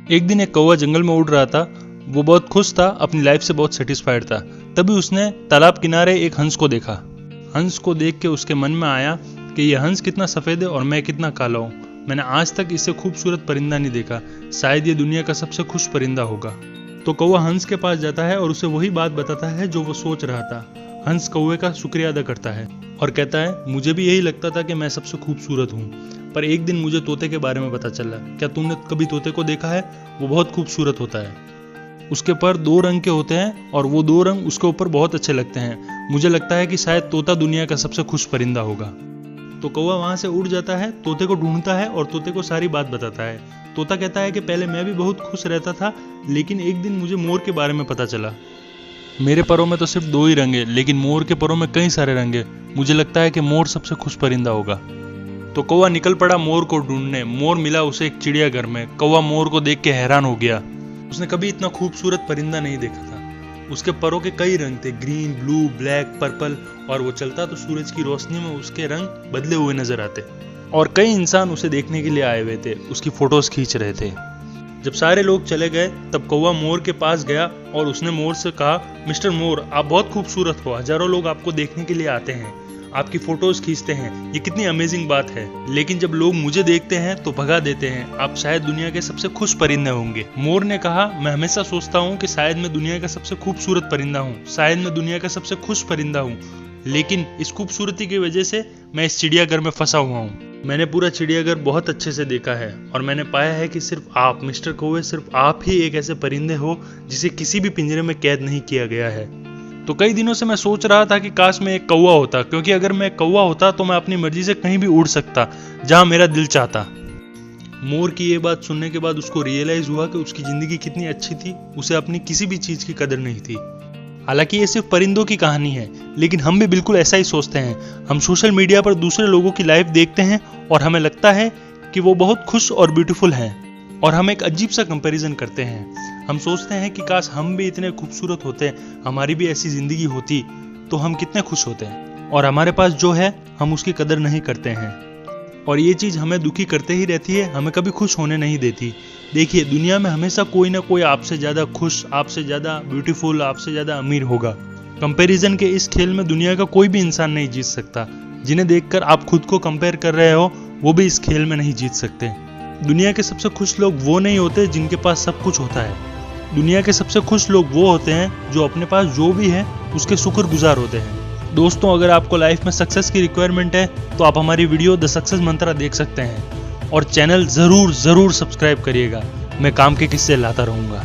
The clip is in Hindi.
एक दिन एक कौवा जंगल में उड़ रहा था। वो बहुत खुश था, अपनी लाइफ से बहुत सेटिस्फाइड था। तभी उसने तालाब किनारे एक हंस को देखा। हंस को देख के उसके मन में आया कि यह हंस कितना सफ़ेद है और मैं कितना काला हूँ। मैंने आज तक इससे खूबसूरत परिंदा नहीं देखा, शायद ये दुनिया का सबसे खुश परिंदा होगा। तो कौवा हंस के पास जाता है और उसे वही बात बताता है जो वो सोच रहा था। हंस कौवे का शुक्रिया अदा करता है और कहता है, मुझे भी यही लगता था कि मैं सबसे खूबसूरत हूँ, पर एक दिन मुझे तोते के बारे में पता चला। क्या तुमने कभी तोते को देखा है? वो बहुत खूबसूरत होता है। उसके पर 2 रंग के होते हैं और वो 2 रंग उसके ऊपर बहुत अच्छे लगते हैं। मुझे लगता है कि शायद तोता दुनिया का सबसे खुश परिंदा होगा। तो कौवा वहां से उड़ जाता है, तोते को ढूंढता है और तोते को सारी बात बताता है। तोता कहता है कि पहले मैं भी बहुत खुश रहता था, लेकिन एक दिन मुझे मोर के बारे में पता चला। मेरे परों में तो सिर्फ 2 ही रंग है, लेकिन मोर के परों में कई सारे रंग है। मुझे लगता है कि मोर सबसे खुश परिंदा होगा। तो कौवा निकल पड़ा मोर को ढूंढने। मोर मिला उसे एक चिड़ियाघर में। कौवा मोर को देख के हैरान हो गया। उसने कभी इतना खूबसूरत परिंदा नहीं देखा था। उसके परों के कई रंग थे, ग्रीन, ब्लू, ब्लैक, पर्पल, और वो चलता तो सूरज की रोशनी में उसके रंग बदले हुए नजर आते। और कई इंसान उसे देखने के लिए आए हुए थे, उसकी फोटोज खींच रहे थे। जब सारे लोग चले गए तब कौवा मोर के पास गया और उसने मोर से कहा, मिस्टर मोर, आप बहुत खूबसूरत हो। हजारों लोग आपको देखने के लिए आते हैं, आपकी फोटोज खींचते हैं, ये कितनी अमेजिंग बात है। लेकिन जब लोग मुझे देखते हैं तो भगा देते हैं। आप शायद दुनिया के सबसे खुश परिंदे होंगे। मोर ने कहा, मैं हमेशा सोचता हूँ कि शायद मैं दुनिया का सबसे खूबसूरत परिंदा हूँ, शायद मैं दुनिया का सबसे खुश परिंदा हूँ, लेकिन इस खूबसूरती की वजह से मैं इस चिड़ियाघर में फंसा हुआ हूँ। मैंने पूरा चिड़ियाघर बहुत अच्छे से देखा है और मैंने पाया है कि सिर्फ आप, मिस्टर कौवे, सिर्फ आप ही एक ऐसे परिंदे हो जिसे किसी भी पिंजरे में कैद नहीं किया गया है। तो कई दिनों से मैं सोच रहा था कि काश मैं एक कौवा होता, क्योंकि अगर मैं कौवा होता तो मैं अपनी मर्जी से कहीं भी उड़ सकता, जहां मेरा दिल चाहता। मोर की ये बात सुनने के बाद उसको रियलाइज हुआ कि उसकी जिंदगी कितनी अच्छी थी, उसे अपनी किसी भी चीज की कदर नहीं थी। हालांकि ये सिर्फ परिंदों की कहानी है, लेकिन हम भी बिल्कुल ऐसा ही सोचते हैं। हम सोशल मीडिया पर दूसरे लोगों की लाइफ देखते हैं और हमें लगता है कि वो बहुत खुश और ब्यूटीफुल हैं, और हम एक अजीब सा कंपैरिजन करते हैं। हम सोचते हैं कि काश हम भी इतने खूबसूरत होते, हमारी भी ऐसी जिंदगी होती तो हम कितने खुश होते हैं। और हमारे पास जो है हम उसकी कदर नहीं करते हैं, और ये चीज हमें दुखी करते ही रहती है, हमें कभी खुश होने नहीं देती। देखिए, दुनिया में हमेशा कोई ना कोई आपसे ज्यादा खुश, आपसे ज्यादा ब्यूटीफुल, आपसे ज्यादा अमीर होगा। कंपैरिजन के इस खेल में दुनिया का कोई भी इंसान नहीं जीत सकता। जिन्हें देखकर आप खुद को कंपेयर कर रहे हो, वो भी इस खेल में नहीं जीत सकते। दुनिया के सबसे खुश लोग वो नहीं होते जिनके पास सब कुछ होता है। दुनिया के सबसे खुश लोग वो होते हैं जो अपने पास जो भी है उसके शुक्रगुजार होते हैं। दोस्तों, अगर आपको लाइफ में सक्सेस की रिक्वायरमेंट है तो आप हमारी वीडियो द सक्सेस मंत्रा देख सकते हैं, और चैनल जरूर सब्सक्राइब करिएगा। मैं काम के किस्से लाता रहूंगा।